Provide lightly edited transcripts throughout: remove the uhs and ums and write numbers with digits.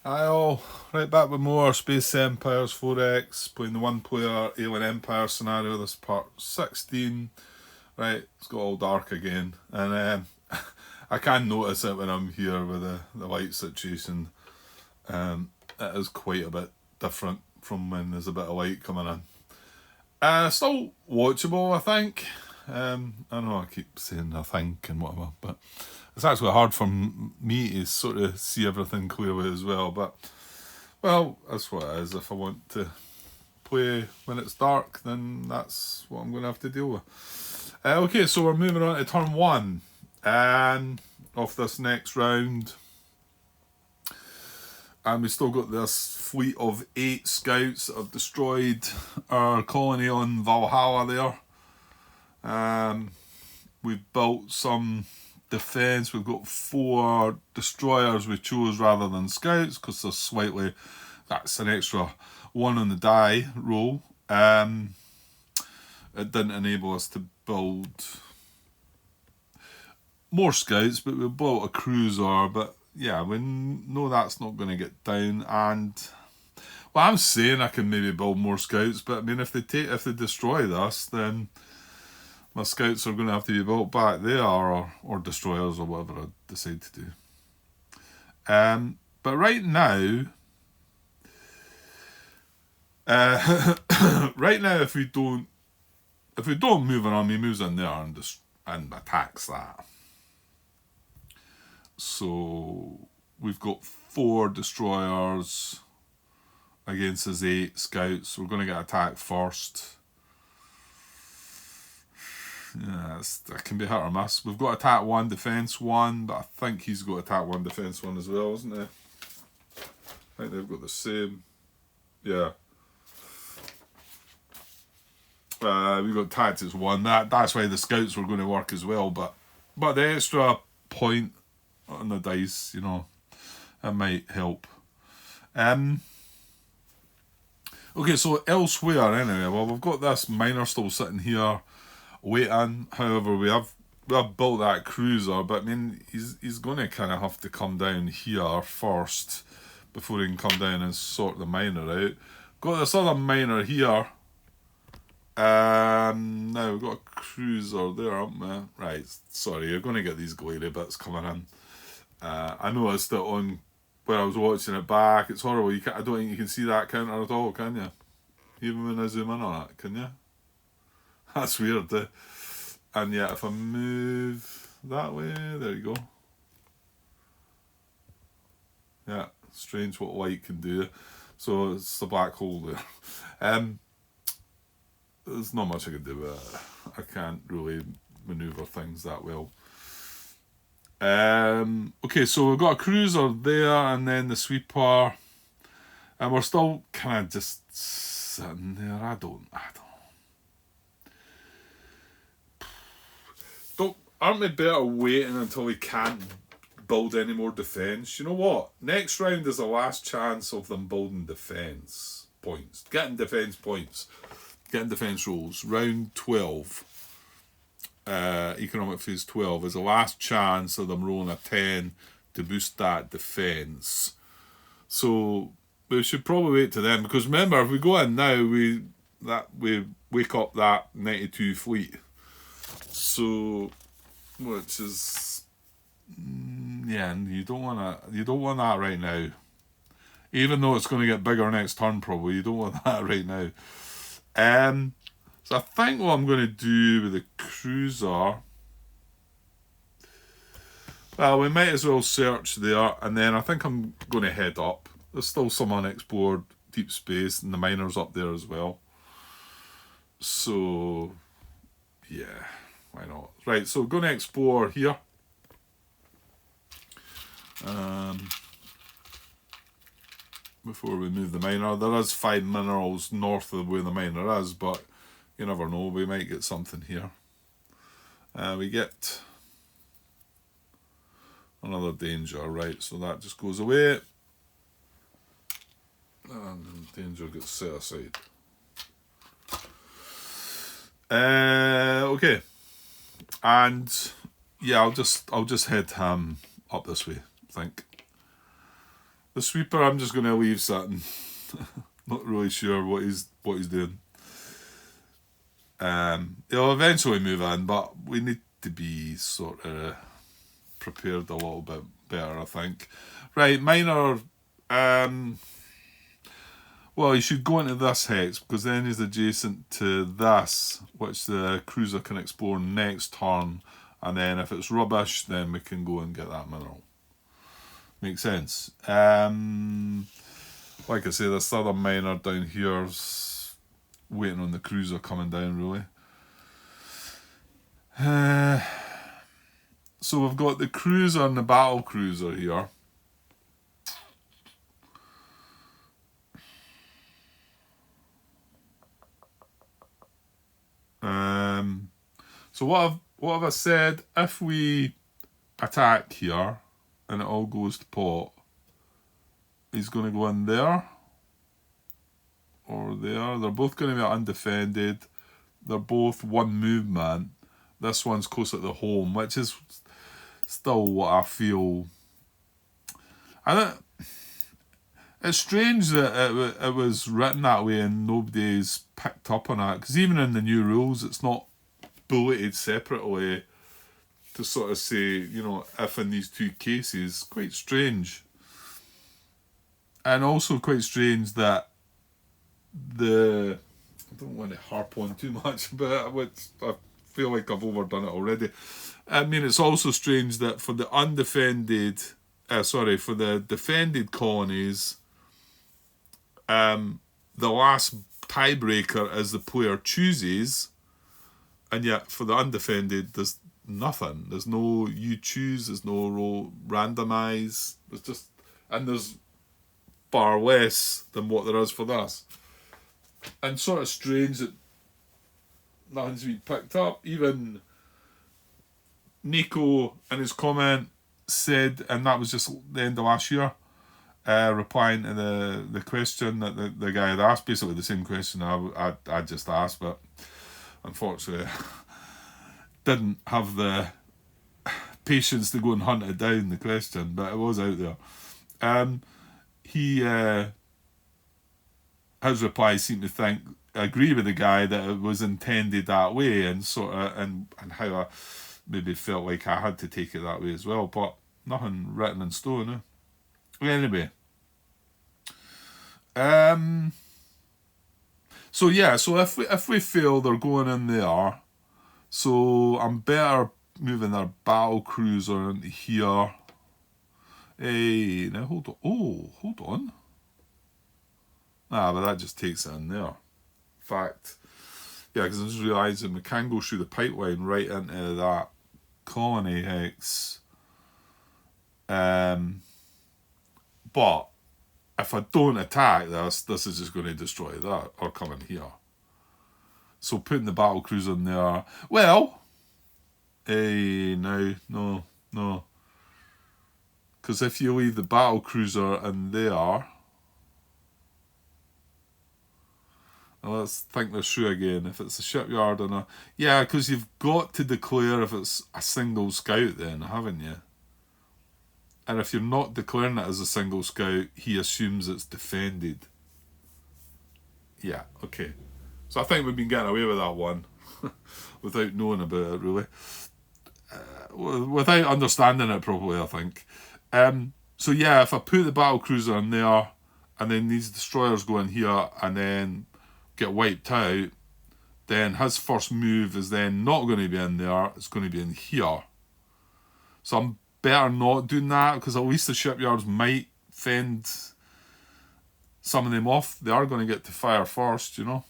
Hi all, right back with more Space Empires 4X, playing the one player Alien Empire scenario. This part 16. Right, it's got all dark again, and I can notice it when I'm here with the light situation. It is quite a bit different from when there's a bit of light coming in. Still watchable, I think. I know I keep saying I think and whatever, but it's actually hard for me to sort of see everything clearly as well. But well, that's what it is. If I want to play when it's dark, then that's what I'm going to have to deal with. Okay, so we're moving on to turn one. Of this next round. And we still got this fleet of 8 scouts that have destroyed our colony on Valhalla there. We've built some defence. We've got 4 destroyers we chose rather than scouts because they're slightly... That's an extra 1 on the die roll. It didn't enable us to build more scouts, but we built a cruiser. But yeah, we know that's not going to get down. And well, I'm saying I can maybe build more scouts, but I mean, if they destroy this, then my scouts are going to have to be built back there, or destroyers, or whatever I decide to do. But right now, if we don't move an army, moves in there and attacks that. So we've got 4 destroyers against his 8 scouts. We're going to get attacked first. Yeah, that can be hit or miss. We've got attack 1, defence 1, but I think he's got attack 1, defence 1 as well, isn't he? I think they've got the same. Yeah. We've got tactics 1. That's why the scouts were going to work as well, but the extra point on the dice, it might help. Okay, so elsewhere anyway, well, we've got this miner still sitting here waiting. However, we have built that cruiser, but I mean, he's going to kind of have to come down here first before he can come down and sort the miner out. Got this other miner here. Now we've got a cruiser there, haven't we? Right, sorry, you're going to get these glary bits coming in. I noticed it on where I was watching it back. It's horrible. I don't think you can see that counter at all, can you? Even when I zoom in on it, can you? That's weird. And yeah, if I move that way, there you go. Yeah, strange what light can do. So it's the black hole there. There's not much I can do with it. I can't really manoeuvre things that well. Okay, so we've got a cruiser there, and then the sweeper, and we're still kind of just sitting there. I don't. Aren't we better waiting until we can't build any more defence? You know what? Next round is the last chance of them building defence points, getting defence points, getting defence rolls. Round 12. Economic phase 12 is the last chance of them rolling a 10 to boost that defence. So we should probably wait to then, because remember, if we go in now, we wake up that 92 fleet. So, which is yeah, you don't want that right now. Even though it's going to get bigger next turn, probably you don't want that right now. So I think what I'm going to do with the cruiser, well, we might as well search there, and then I think I'm going to head up. There's still some unexplored deep space, and the miners up there as well. So, yeah, why not? Right, so we're going to explore here. Before we move the miner, there is 5 minerals north of where the miner is, but you never know, we might get something here. We get another danger, right, so that just goes away. And danger gets set aside. Okay. And yeah, I'll just head up this way, I think. The sweeper, I'm just going to leave sitting. Not really sure what he's doing. He'll eventually move in, but we need to be sort of prepared a little bit better, I think. Right, minor. Well, you should go into this hex because then he's adjacent to this, which the cruiser can explore next turn. And then if it's rubbish, then we can go and get that mineral. Makes sense. Like I say, this other miner down here's waiting on the cruiser coming down, really. So we've got the cruiser and the battle cruiser here. So what have I said? If we attack here and it all goes to pot, he's going to go in there or there. They're both going to be undefended. They're both one movement. This one's closer to the home, which is still what I feel. It's strange that it was written that way and nobody's picked up on it. Because even in the new rules, it's not bulleted separately to sort of say, you know, if in these two cases. Quite strange. And also quite strange that I don't want to harp on too much, but I feel like I've overdone it already. I mean, it's also strange that for the for the defended colonies, the last tiebreaker is the player chooses, and yet for the undefended, there's nothing. There's no you choose, there's no roll randomise. There's far less than what there is for this. And sort of strange that nothing's been picked up. Even Nico in his comment said, and that was just the end of last year, replying to the question that the guy had asked, basically the same question I just asked, but unfortunately didn't have the patience to go and hunt it down, the question, but it was out there. His reply seemed to agree with the guy that it was intended that way, and sort of and how I maybe felt like I had to take it that way as well, but nothing written in stone. Eh? Anyway, so if we fail, they're going in there. So I'm better moving their battle cruiser into here. Hey, now hold on. Oh, hold on. But that just takes it in there. In fact, yeah, because I just realising we can go through the pipeline right into that colony hex. But if I don't attack this is just going to destroy that or come in here. So putting the battle cruiser in there. Well, no. Because if you leave the battle cruiser in there, let's think this through again. If it's a shipyard because you've got to declare if it's a single scout then, haven't you? And if you're not declaring it as a single scout, he assumes it's defended. Yeah, okay. So I think we've been getting away with that one without knowing about it, really. Without understanding it properly, I think. So yeah, if I put the battle cruiser in there, and then these destroyers go in here, and then get wiped out, then his first move is then not going to be in there, it's going to be in here. So I'm better not doing that, because at least the shipyards might fend some of them off. They are going to get to fire first, you know.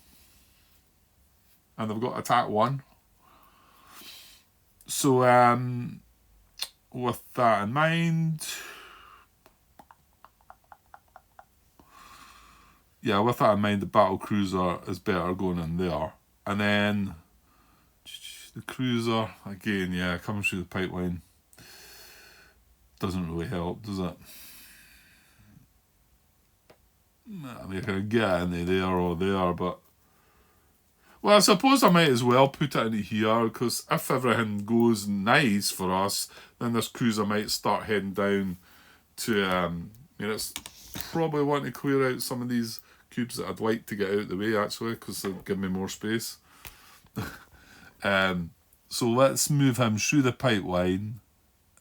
And they've got attack 1. So with that in mind, the battle cruiser is better going in there. And then the cruiser, again, coming through the pipeline doesn't really help, does it? I mean, I can get into there or there, but... Well, I suppose I might as well put it into here, because if everything goes nice for us, then this cruiser might start heading down to... it's probably want to clear out some of these cubes that I'd like to get out of the way, actually, because they'll give me more space. So let's move him through the pipeline,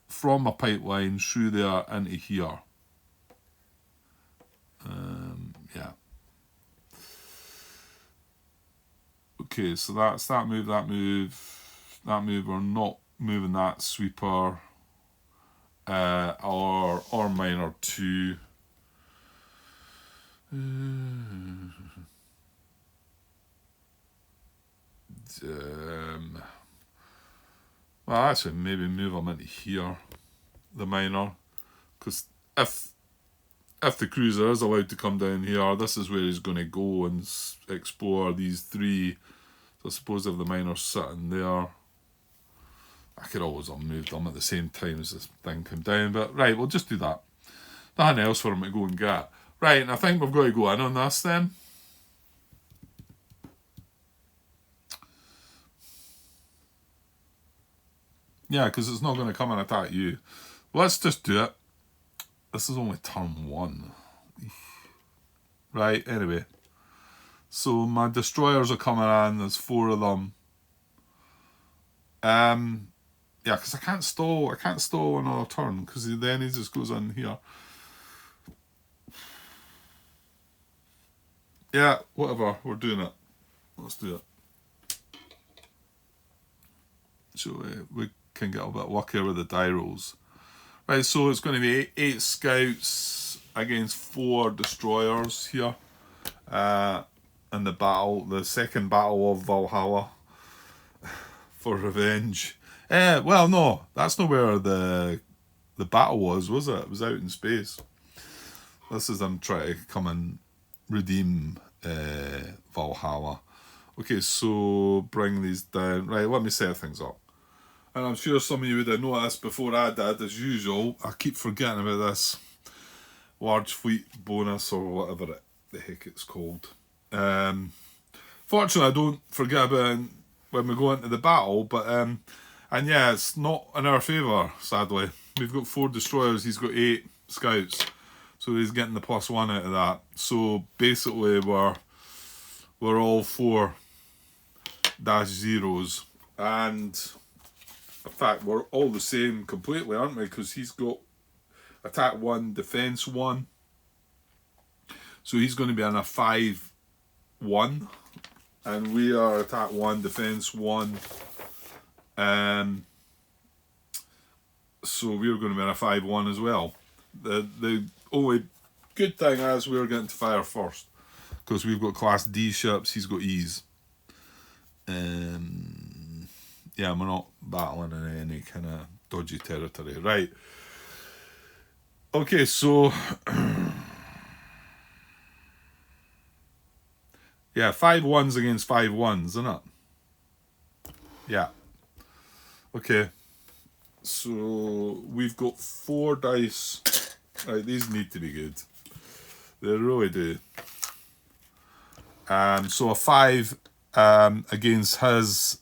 from a pipeline through there into here. Yeah. Okay, so that's that move, that move, that move. We're not moving that sweeper. Or minor 2. Well, actually, maybe move them into here, the minor, because if the cruiser is allowed to come down here, this is where he's going to go and explore these 3. So I suppose if the minor's sitting there, I could always have moved them at the same time as this thing came down, but right, we'll just do that. Nothing else for him to go and get. Right, and I think we've got to go in on this then. Yeah, because it's not going to come and attack you. Let's just do it. This is only turn 1. Right, anyway. So my destroyers are coming in. There's 4 of them. Yeah, because I can't stall another turn, because then he just goes in here. Yeah, whatever, we're doing it. Let's do it. So we can get a bit luckier with the die rolls. Right, so it's going to be 8 scouts against 4 destroyers here. In the battle, the second battle of Valhalla for revenge. Well, no, that's not where the battle was it? It was out in space. This is them trying to come and redeem Valhalla. Okay, so bring these down. Right, let me set things up. And I'm sure some of you would have noticed before I did, as usual, I keep forgetting about this large fleet bonus or whatever the heck it's called. Fortunately, I don't forget about it when we go into the battle, but and yeah, it's not in our favour, sadly. We've got 4 destroyers, he's got 8 scouts, so he's getting the +1 out of that. So basically, we're all 4-0s, and in fact, we're all the same completely, aren't we? Because he's got attack 1, defense 1, so he's going to be on a 5-1. And we are attack 1, defense 1. So we're going to be in a 5-1 as well. The only good thing is we're getting to fire first, because we've got class D ships, he's got E's. Yeah, we're not battling in any kind of dodgy territory. Right. Okay, so yeah, 5-1s against 5-1s, isn't it? Yeah. Okay. So we've got 4 dice. Right, these need to be good. They really do. So a 5 against his.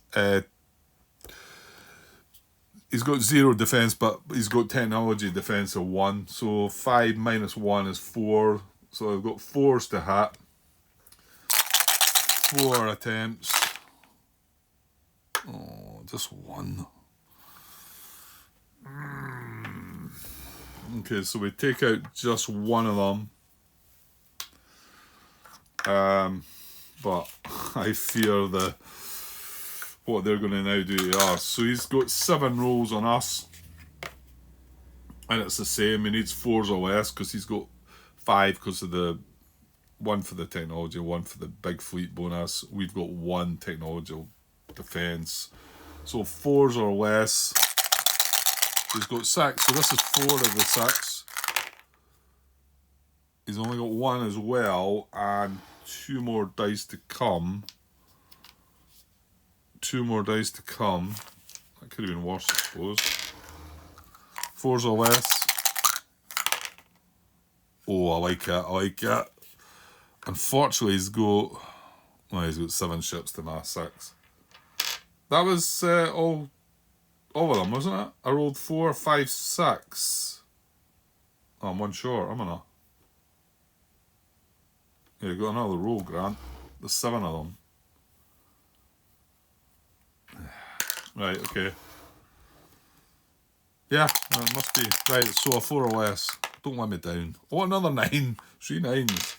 He's got 0 defense, but he's got technology defense of 1. So 5 minus 1 is 4. So I've got 4s to hit. 4 attempts. Oh, just 1. Okay, so we take out just 1 of them. But I fear what they're going to now do to us. So he's got 7 rolls on us. And it's the same. He needs 4s or less, because he's got 5 because of the 1 for the technology, 1 for the big fleet bonus. We've got 1 technological defense. So 4s or less. He's got 6, so this is 4 of the 6. He's only got 1 as well, and 2 more dice to come. 2 more dice to come. That could have been worse, I suppose. 4s or less. Oh, I like it. Unfortunately, he's got 7 ships to my 6. That was all of them, wasn't it? I rolled 4, 5, 6. Oh, I'm 1 short, am I not? Yeah, got another roll, Grant. There's 7 of them. Right, okay. Yeah, it must be. Right, so a 4 or less. Don't let me down. Oh, another 9. 3 9s.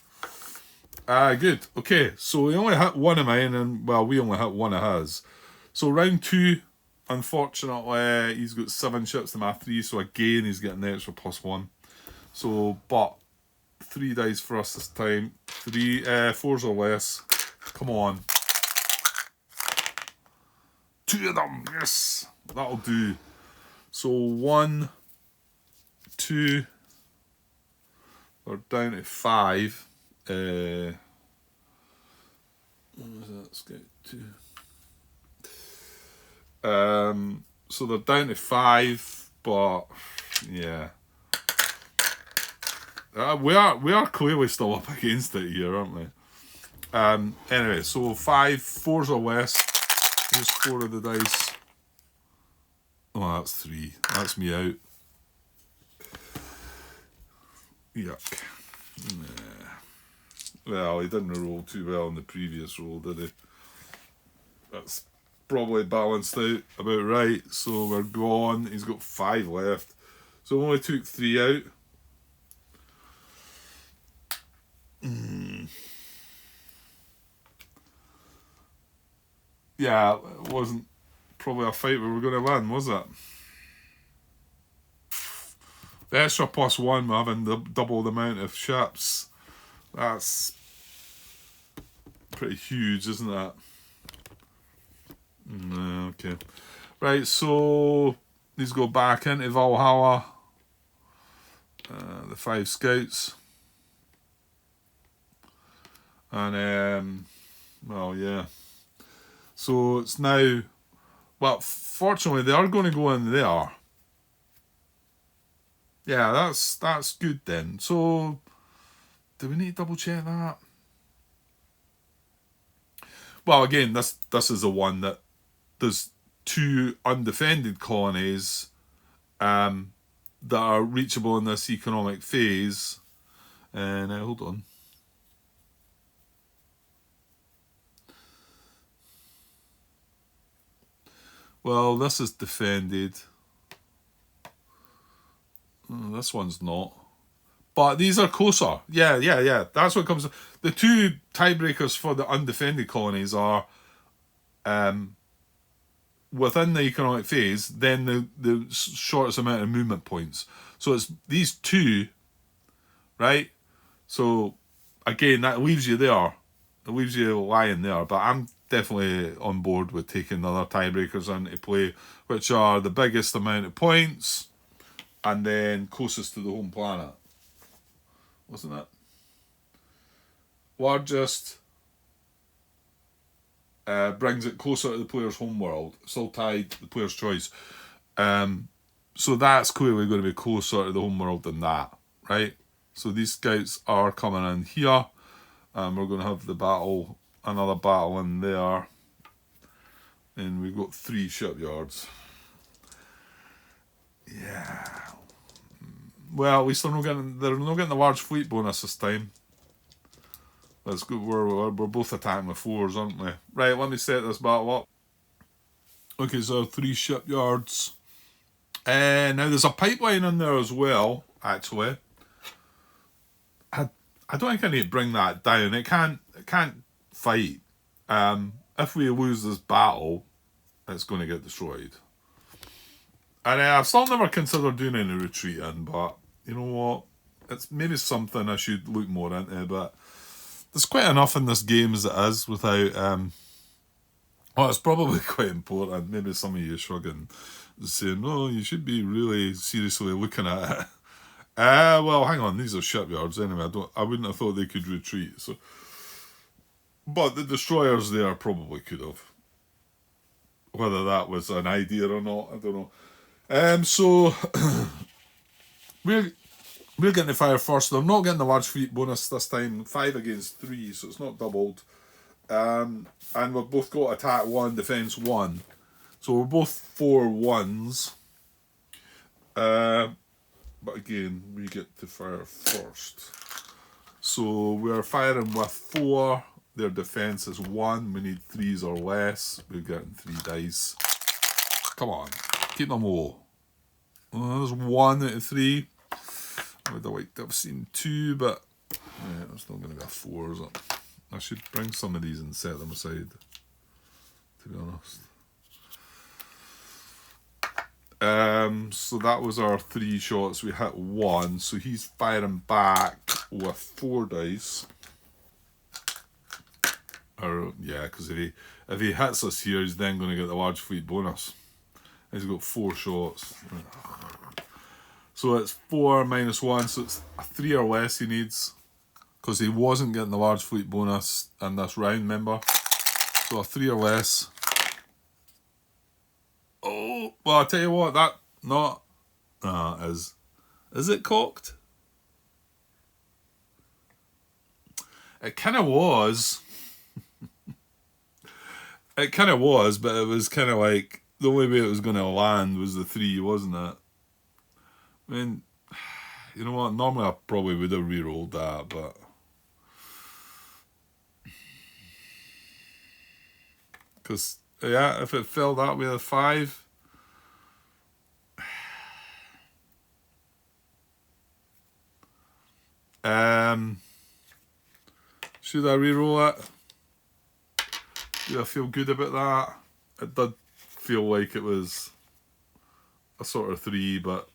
Good. Okay, so we only hit one of mine, and, well, we only hit one of his. So round 2, unfortunately, he's got 7 chips to my 3, so again, he's getting the extra +1. So, but 3 dice for us this time. 4s or less. Come on. 2 of them. Yes, that'll do. So 1, 2. We're down to 5. What was that? Let's get 2. So they're down to 5, but yeah. We are clearly still up against it here, aren't we? Anyway, so 5, 4s or less. Here's 4 of the dice. Oh, that's 3. That's me out. Yuck. Nah. Well, he didn't roll too well in the previous roll, did he? That's probably balanced out about right. So we're gone. He's got 5 left. So only took 3 out. Yeah, it wasn't probably a fight we were going to win, was it? The extra +1, we're having double the amount of ships. That's pretty huge, isn't that? Okay. Right, so these go back into Valhalla. The 5 scouts. And, well, yeah. So it's now, well, fortunately, they are going to go in there. Yeah, that's good then. So, do we need to double check that? Well, again, this is the one that there's 2 undefended colonies that are reachable in this economic phase. Now, hold on. Well, this is defended. This one's not. But these are closer. Yeah. That's what comes. The 2 tiebreakers for the undefended colonies are within the economic phase, then the shortest amount of movement points. So it's these 2, right? So again, that leaves you there. It leaves you lying there. But I'm definitely on board with taking other tiebreakers into play, which are the biggest amount of points and then closest to the home planet. Wasn't it? Largest brings it closer to the player's home world. Still tied, the player's choice. So that's clearly going to be closer to the home world than that, right? So these scouts are coming in here, and we're going to have the battle, another battle in there, and we've got 3 shipyards. Yeah. Well, at least they're not getting the large fleet bonus this time. That's good. We're both attacking with 4s, aren't we? Right, let me set this battle up. Okay, so 3 shipyards. Now there's a pipeline in there as well, actually. I don't think I need to bring that down. It can't fight. If we lose this battle, it's going to get destroyed. And I've still never considered doing any retreating, but you know what? It's maybe something I should look more into, but there's quite enough in this game as it is without... well, it's probably quite important. Maybe some of you are shrugging, saying, no, you should be really seriously looking at it. Well, hang on, these are shipyards anyway. I wouldn't have thought they could retreat. So, but the destroyers there probably could have. Whether that was an idea or not, I don't know. So we're getting to fire first. They're not getting the large fleet bonus this time. 5 against 3, so it's not doubled. And we've both got attack 1, defense 1. So we're both 4 1s. But again, we get to fire first. So we're firing with 4. Their defense is 1. We need 3s or less. We're getting 3 dice. Come on, keep them low. There's 1 out of 3. I would have liked to have seen 2, but yeah, it's not going to be a 4, is it? I should bring some of these and set them aside, to be honest. So that was our 3 shots. We hit 1, so he's firing back with 4 dice. Or yeah, because if he hits us here, he's then going to get the large fleet bonus. He's got 4 shots. So it's 4 minus 1, so it's a 3 or less he needs. Because he wasn't getting the large fleet bonus in this round, remember? So a 3 or less. Oh, well, I'll tell you what, that not is it cocked? It kind of was. It kind of was, but it was kind of like the only way it was going to land was the 3, wasn't it? I mean, you know what? Normally I probably would have re-rolled that, but because yeah, if it fell that way, a 5. Should I re-roll it? Do I feel good about that? It did feel like it was a sort of 3, but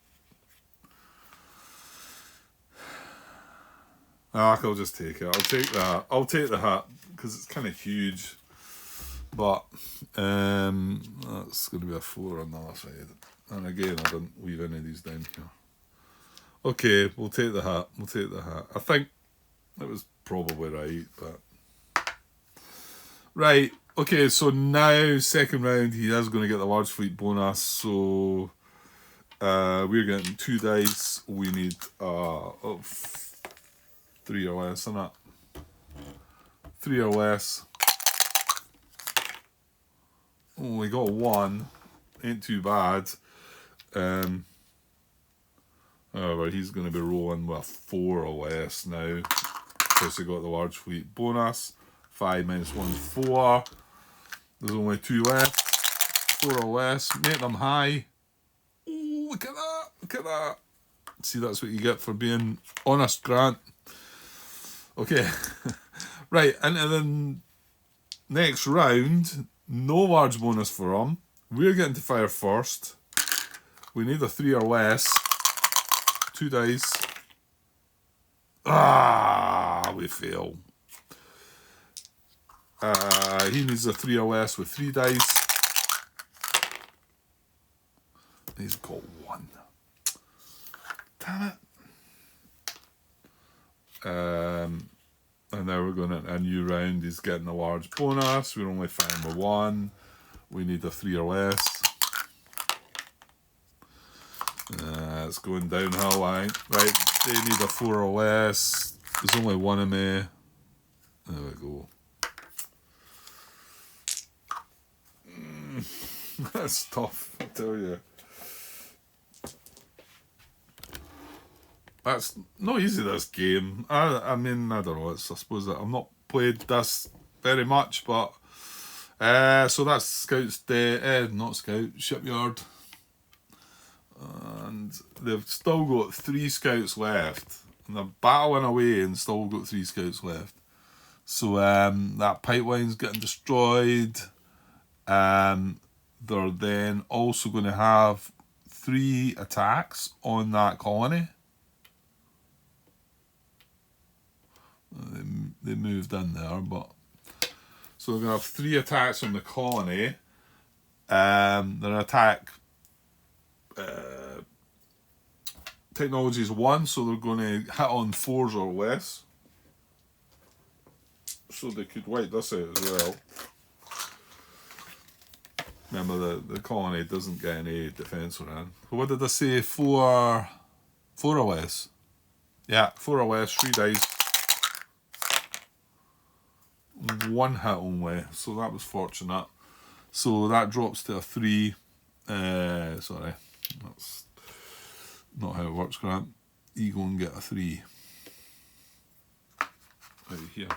I'll just take it. I'll take that. I'll take the hat because it's kind of huge. But that's going to be a 4 on the other side. And again, I didn't leave any of these down here. Okay, we'll take the hat. We'll take the hat. I think it was probably right, but right. Okay, so now second round, he is going to get the large fleet bonus. So we're getting 2 dice. We need 3 or less, isn't it? 3 or less. Oh, we got 1. Ain't too bad. However, he's going to be rolling with 4 or less now. Because he got the large fleet bonus. 5 minus 1, 4. There's only 2 left. 4 or less. Make them high. Oh, look at that. Look at that. See, that's what you get for being honest, Grant. Okay. Right, into the next round. No large bonus for him. We're getting to fire first. We need a 3 or less. 2 dice. We fail. He needs a 3 or less with 3 dice. He's got 1. Damn it. And now we're going into a new round. He's getting a large bonus. We're only firing with 1. We need a 3 or less. It's going downhill, right? They need a 4 or less. There's only 1 of me. There we go. That's tough, I tell you. That's not easy, this game. I mean, I don't know. I suppose that I've not played this very much, but so that's Scout's Day, not Scout, Shipyard. And they've still got 3 scouts left. And they're battling away and still got 3 scouts left. So that pipeline's getting destroyed. They're then also going to have 3 attacks on that colony. They moved in there, but so they're going to have 3 attacks on the colony. Their attack technology is 1, so they're going to hit on 4s or less. So they could wipe this out as well. Remember, the colony doesn't get any defense or anything. So what did I say? 4 or less. Yeah, 4 or less, 3 dice. 1 hit only, so that was fortunate. So that drops to a 3. Sorry, that's not how it works, Grant. You go and get a 3. here.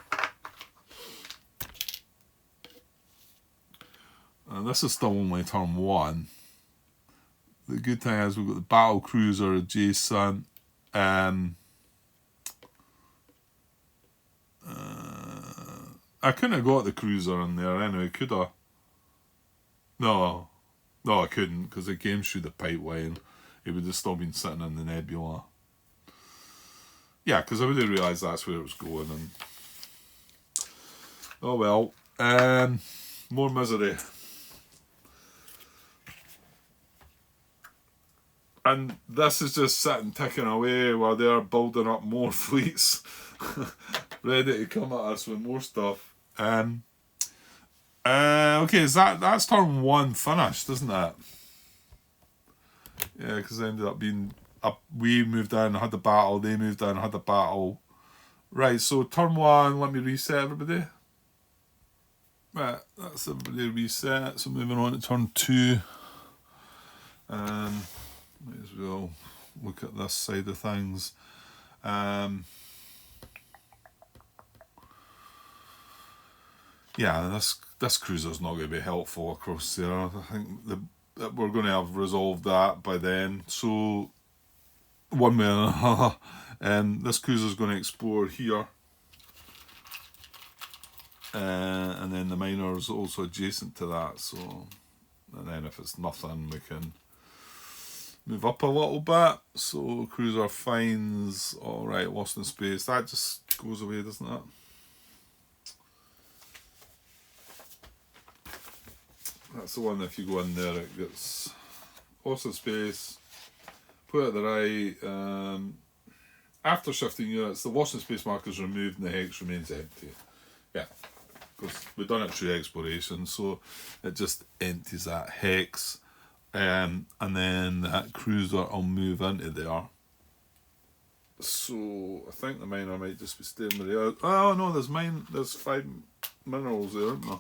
And this is still only turn 1. The good thing is we've got the battle cruiser adjacent. I couldn't have got the cruiser in there anyway, could I? No, I couldn't, because it came through the pipeline. It would have still been sitting in the nebula. Yeah, because I would have realised that's where it was going. And oh well, more misery. And this is just sitting ticking away while they're building up more fleets, ready to come at us with more stuff. Okay, that's turn 1 finished, isn't it? Yeah, because it ended up being we moved in, had the battle. They moved in, had the battle. Right, so turn 1. Let me reset everybody. Right, that's everybody reset. So moving on to turn 2. Might as well look at this side of things. Yeah, this cruiser's not going to be helpful across there. I think that we're going to have resolved that by then. So, one way or another, this cruiser's going to explore here. And then the miner's also adjacent to that. So, and then if it's nothing, we can move up a little bit. So, cruiser finds, alright, lost in space. That just goes away, doesn't it? That's the one, if you go in there, it gets lost in space, put it at the right. After shifting units, the lost in space marker is removed and the hex remains empty. Yeah, because we've done it through exploration, so it just empties that hex. And then that cruiser will move into there. So I think the miner might just be staying with the out. Oh no, there's 5 minerals there, isn't there?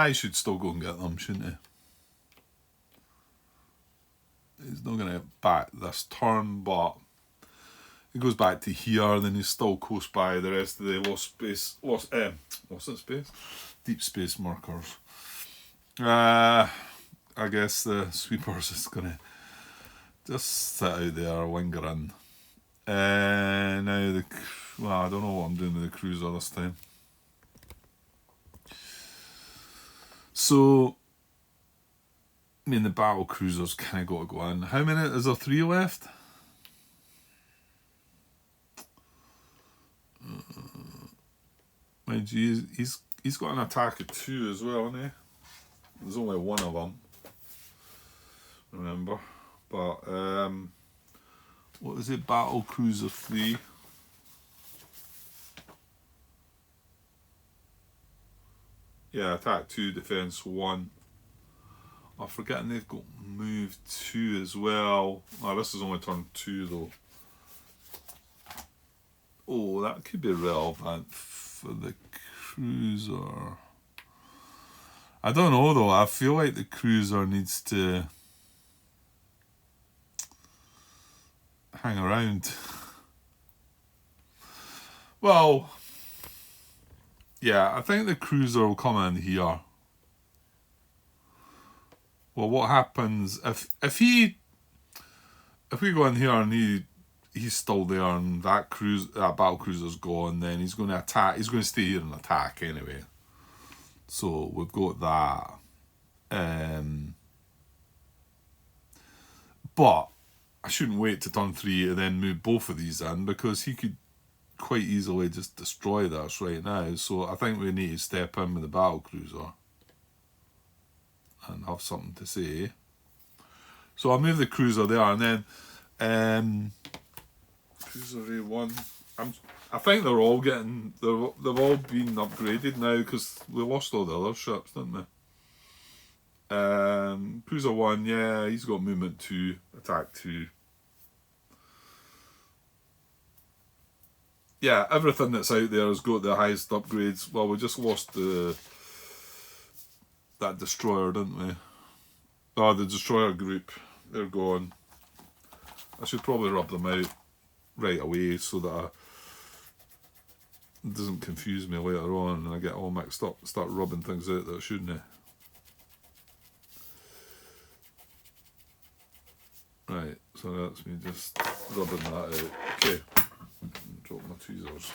He should still go and get them, shouldn't he? He's not going to get back this turn, but he goes back to here, then he's still close by the rest of the lost in space? Deep space markers. I guess the sweepers is going to just sit out there, lingering. Now I don't know what I'm doing with the cruiser this time. So, I mean, the battle cruiser's kind of got to go in. How many? Is there 3 left? Mind you, he's got an attack of 2 as well, hasn't he? There's only 1 of them. Remember, but what is it? Battle cruiser 3. Yeah, attack 2, defense 1. I'm forgetting they've got move 2 as well. Oh, this is only turn 2 though. Oh, that could be relevant for the cruiser. I don't know though. I feel like the cruiser needs to hang around. Well, yeah, I think the cruiser will come in here. Well, what happens if we go in here and he's still there and that battle cruiser's gone, then he's going to attack. He's going to stay here and attack anyway. So we've got that. But I shouldn't wait to turn 3 and then move both of these in, because he could quite easily just destroy this right now. So I think we need to step in with the battle cruiser and have something to say. So I'll move the cruiser there, and then cruiser A1. I think they're all getting they've all been upgraded now, because we lost all the other ships, didn't we? Cruiser 1, yeah, he's got movement 2, attack 2. Yeah, everything that's out there has got the highest upgrades. Well, we just lost that destroyer, didn't we? Oh, the destroyer group, they're gone. I should probably rub them out. right away so that it doesn't confuse me later on and I get all mixed up and start rubbing things out that I shouldn't. Right, so that's me just rubbing that out. Okay, drop my tweezers.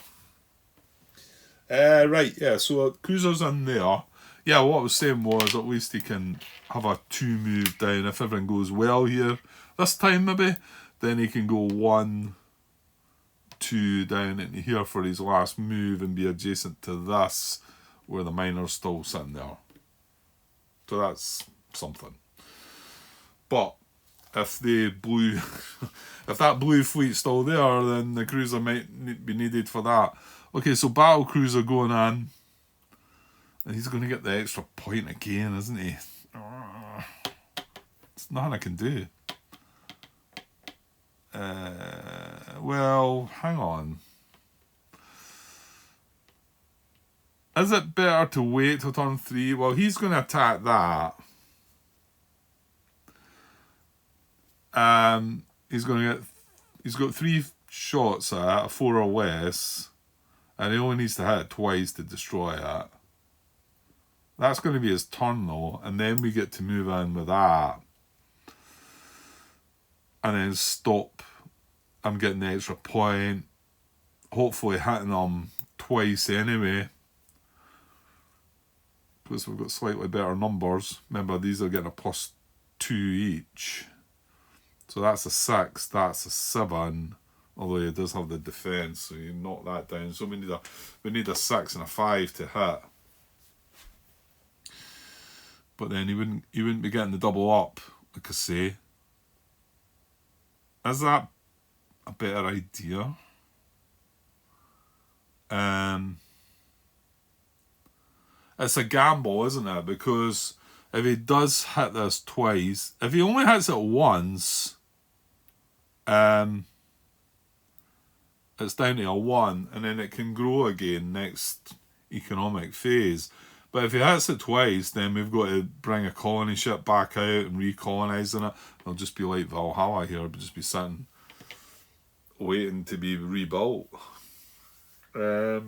Right, yeah, so Cruiser's in there. Yeah, what I was saying was at least he can have a 2 move down. If everything goes well here this time maybe, then he can go 1, 2 down into here for his last move and be adjacent to this where the miner's still sitting there. So that's something. But if the blue, if that blue fleet's still there, then the cruiser might be needed for that. Okay, so battle cruiser going on, and he's going to get the extra point again, isn't he? It's nothing I can do. Well, hang on. Is it better to wait till turn 3? Well, he's going to attack that. He's got 3 shots at 4 or less, and he only needs to hit it twice to destroy it. That's going to be his turn though, and then we get to move in with that, and then stop. I'm getting the extra point, hopefully hitting them twice anyway, because we've got slightly better numbers. Remember, these are getting a +2 each. So that's a 6, that's a 7, although he does have the defence, so you knock that down. So we need a 6 and a 5 to hit. But then he wouldn't be getting the double up, like I say. Is that a better idea? It's a gamble, isn't it? Because if he does hit this twice, if he only hits it once, it's down to a 1, and then it can grow again next economic phase. But if he hits it twice, then we've got to bring a colony ship back out and recolonise it. It'll just be like Valhalla here, it'll just be sitting waiting to be rebuilt. But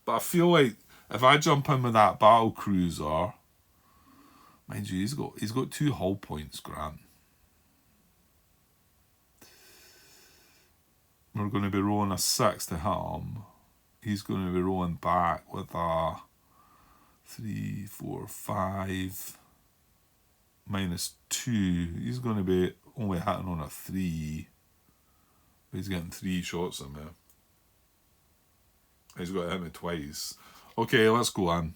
I feel like if I jump in with that battle cruiser, mind you, he's got 2 hull points, Grant. We're going to be rolling a 6 to hit him. He's going to be rolling back with a 3, 4, 5 -2. He's going to be only hitting on a 3. But he's getting 3 shots in there. He's got to hit me twice. Okay, let's go on.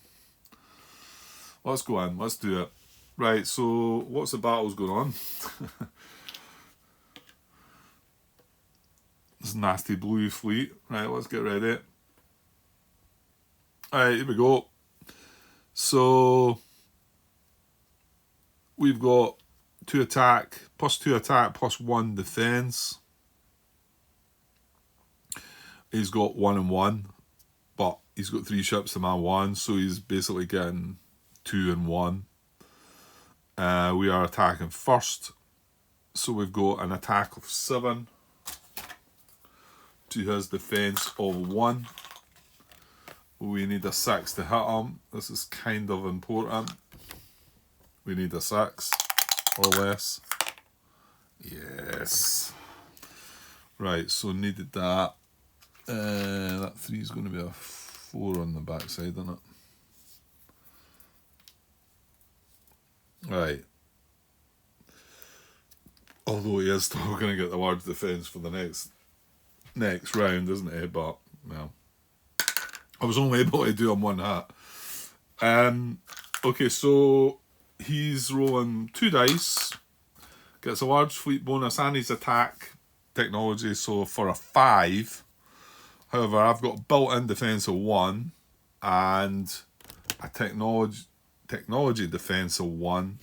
Let's go on. Let's do it. Right, so what's the battles going on? This nasty blue fleet. Right, let's get ready. Alright, here we go. So we've got 2 attack, +2 attack, +1 defence. He's got 1 and 1, but he's got 3 ships to my 1, so he's basically getting 2 and 1. We are attacking first, so we've got an attack of 7 to his defence of 1. We need a 6 to hit him. This is kind of important. We need a 6 or less. Yes. Right, so needed that. That 3 is going to be a 4 on the backside, isn't it? Right. Although he is still going to get the large defence for the next round, isn't he? But, well, I was only able to do him 1 hit. Okay, so he's rolling 2 dice, gets a large fleet bonus and his attack technology, so for a 5. However, I've got built-in defence of 1 and a technology defence of 1.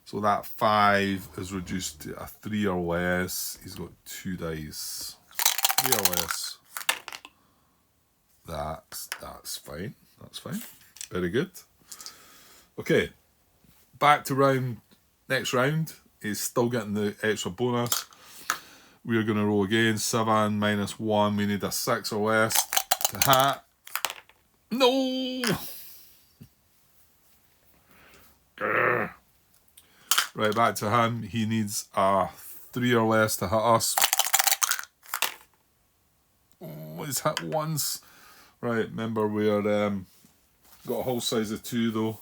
So that 5 is reduced to a 3 or less. He's got 2 dice. 3 or less. That's fine. That's fine. Very good. Okay. Back to next round. He's still getting the extra bonus. we're going to roll again. 7 minus 1. We need a 6 or less to hit. No! Grr. Right, back to him. He needs a 3 or less to hit us. Oh, he's hit once. Right, remember we're got a hull size of 2 though.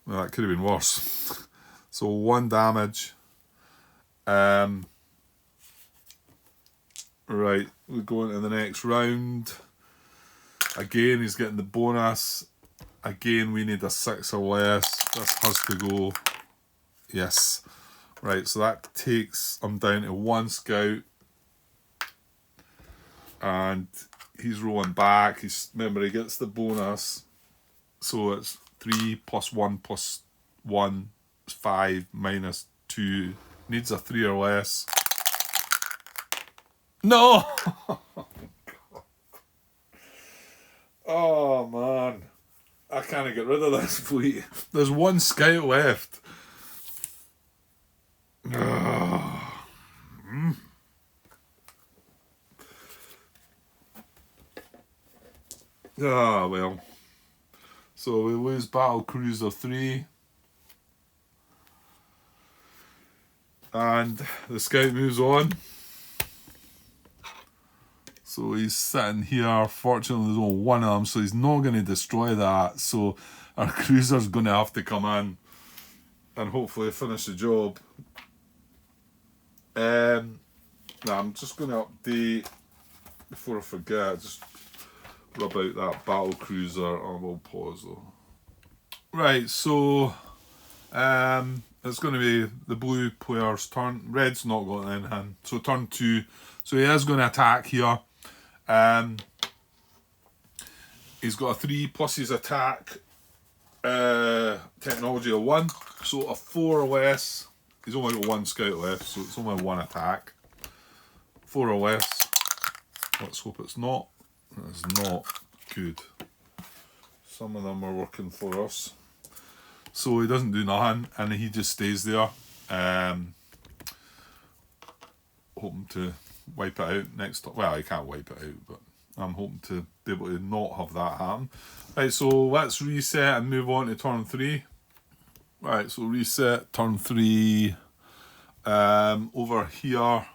Well, that could have been worse. So 1 damage. Right, we go into the next round. Again, he's getting the bonus. Again, we need a 6 or less. This has to go. Yes. Right, so that takes him down to 1 scout. And he's rolling back. Remember, he gets the bonus. So it's 3 plus 1 plus 1 is 5 minus 2. Needs a 3 or less. No! Oh, man. I can't get rid of this fleet. There's 1 scout left. Ah, well. So we lose Battle Cruiser 3. And the scout moves on. So he's sitting here. Fortunately, there's only 1 of them, so he's not going to destroy that. So our cruiser's going to have to come in and hopefully finish the job. Now I'm just going to update before I forget. Just rub out that battle cruiser. I will pause though. Right, so it's going to be the blue player's turn. Red's not got anything. So turn 2. So he is going to attack here. He's got a 3 plus his attack technology of 1. So a 4 or less. He's only got 1 scout left, so it's only 1 attack. 4 or less. Let's hope it's not. It's not good. Some of them are working for us. So he doesn't do nothing, and he just stays there. Hoping to wipe it out next time. Well, he can't wipe it out, but I'm hoping to be able to not have that happen. Right, so let's reset and move on to turn 3. Right, so reset, turn 3. Over here.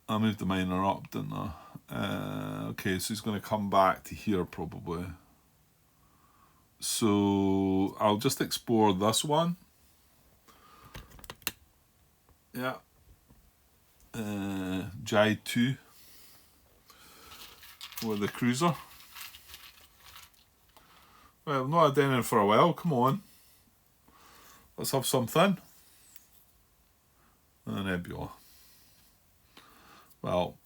I moved the miner up, didn't I? Okay, so he's going to come back to here probably. So I'll just explore this one. Yeah. Jai 2 with the cruiser. Well, I've not had anything for a while. Come on. Let's have something. A nebula. Well,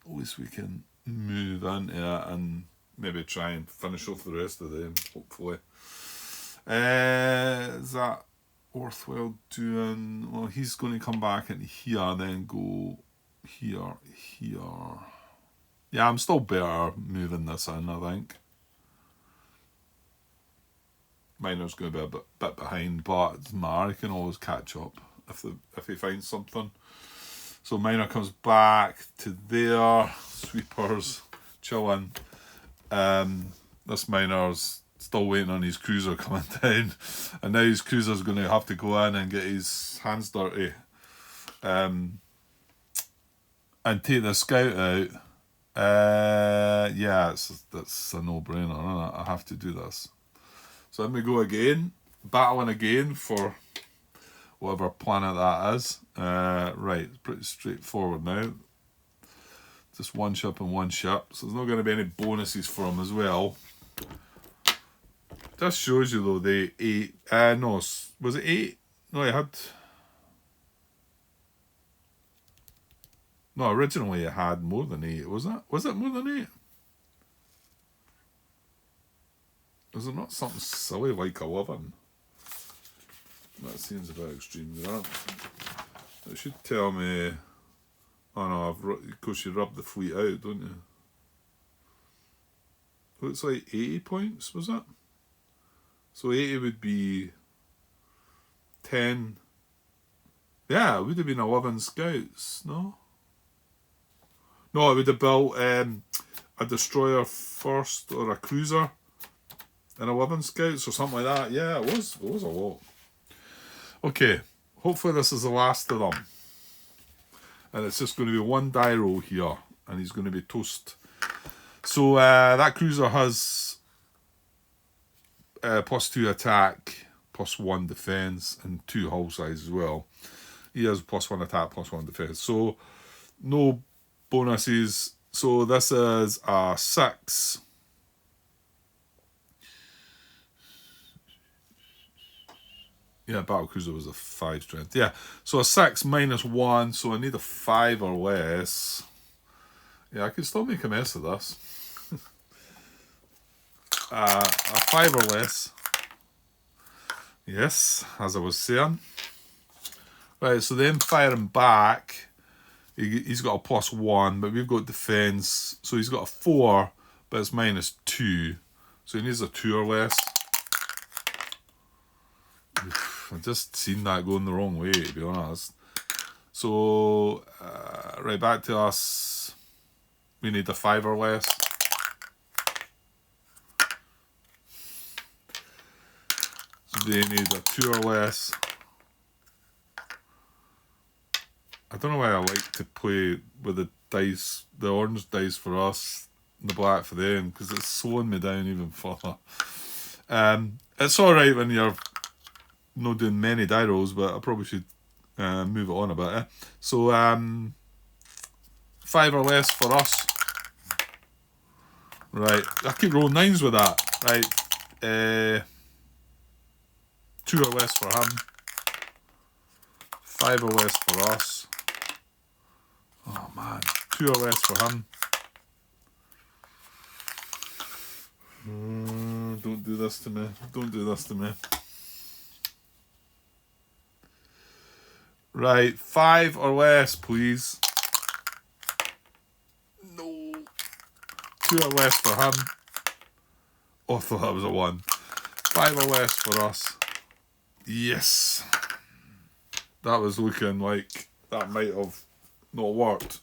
at least we can move into it and maybe try and finish off the rest of them, hopefully. Is that worthwhile doing? Well, he's going to come back into here, then go here, here. Yeah, I'm still better moving this in, I think. Miner's going to be a bit behind, but it doesn't matter. He can always catch up if he finds something. So Miner comes back to there. Sweepers chilling. This Miner's still waiting on his cruiser coming down, and now his cruiser's going to have to go in and get his hands dirty, and take the scout out. Yeah, that's a no-brainer, isn't it? I have to do this. So let me go again, battling again for whatever planet that is. Right, it's pretty straightforward now. Just 1 ship and 1 ship, so there's not going to be any bonuses for him as well. This shows you though the 8. No, was it 8? No, it had. No, originally it had more than 8. Was it? Was it more than 8? Was it not something silly like 11? That seems a bit extreme, that. It should tell me. Oh no, of course you rub the fleet out, don't you? Looks like 80 points, was it? So 80 would be 10. Yeah, it would have been 11 scouts, no? No, it would have built a destroyer first or a cruiser and 11 scouts or something like that. Yeah, it was a lot. Okay, hopefully this is the last of them. And it's just going to be one die roll here, and he's going to be toast. So that cruiser has +2 attack, +1 defense, and 2 hull size as well. He has +1 attack, +1 defense. So no bonuses. So this is a 6. Yeah, Battlecruiser was a 5 strength. Yeah, so a 6 -1, so I need a 5 or less. Yeah, I can still make a mess of this. A 5 or less. Yes, as I was saying. Right, so then firing back, he's got a +1, but we've got defense, so he's got a 4, but it's -2. So he needs a 2 or less. I've just seen that going the wrong way, to be honest. So, right back to us. We need a 5 or less. So they need a 2 or less. I don't know why I like to play with the dice, the orange dice for us, and the black for them, because it's slowing me down even further. It's alright when you're not doing many die rolls, but I probably should move it on a bit. So 5 or less for us. Right, I keep rolling 9s with that. Right, 2 or less for him. 5 or less for us. Oh man, 2 or less for him. Don't do this to me. Don't do this to me. Right, 5 or less, please. No. 2 or less for him. Oh, I thought that was a 1. 5 or less for us. Yes. That was looking like that might have not worked.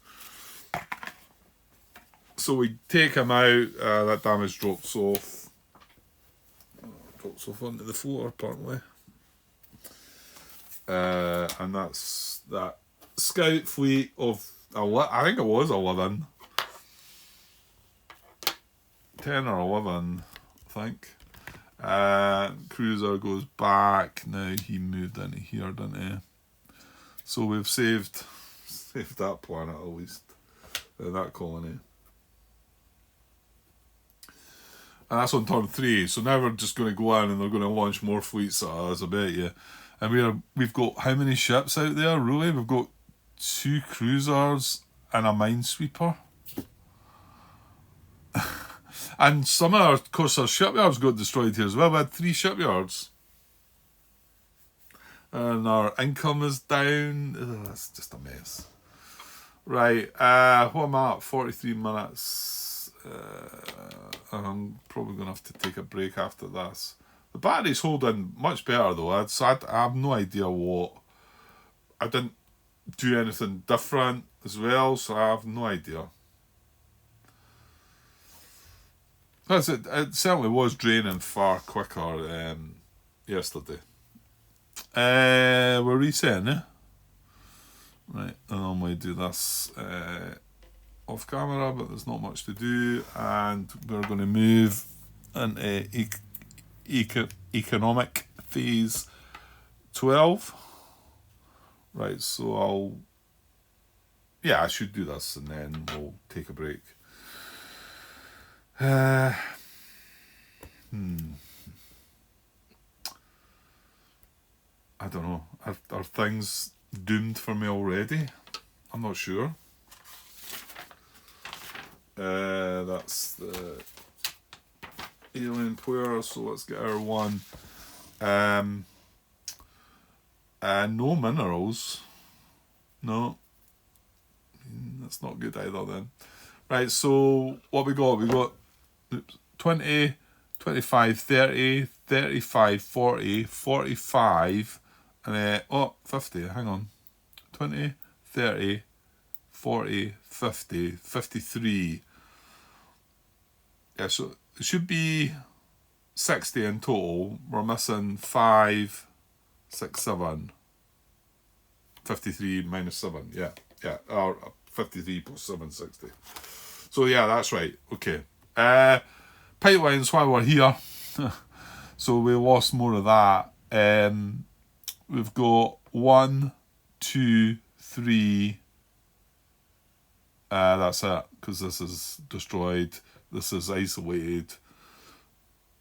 So we take him out. That damage drops off. Drops off onto the floor, apparently. And that's that scout fleet of, I think it was 11. 10 or 11, I think. Cruiser goes back. Now he moved into here, didn't he? So we've saved that planet at least. That colony. And that's on turn 3. So now we're just going to go in and they're going to launch more fleets at us, I bet you. And we've got how many ships out there, really? We've got 2 cruisers and a minesweeper. And some of of course, our shipyards got destroyed here as well. We had 3 shipyards. And our income is down. Ugh, that's just a mess. Right, what am I at? 43 minutes. I'm probably going to have to take a break after this. The battery's holding much better though. So I have no idea what. I didn't do anything different as well, so I have no idea. It certainly was draining far quicker yesterday. We're resetting, eh? Right, I normally do this off camera, but there's not much to do, and we're going to move into economic phase 12. Right, so I should do this and then we'll take a break. I don't know. Are things doomed for me already? I'm not sure. That's the alien player, so let's get our one. No minerals. No. That's not good either then. Right, so what we got? We got 20, 25, 30, 35, 40, 45, and 50. Hang on. 20, 30, 40, 50, 53. Yeah, so it should be 60 in total. We're missing 5, 6, 7. 53 minus 7, yeah. Or 53 plus 7, 60. So yeah, that's right. Okay. Pipelines while we're here. So we lost more of that. We've got 1, 2, 3. That's it, because this is destroyed. This is isolated.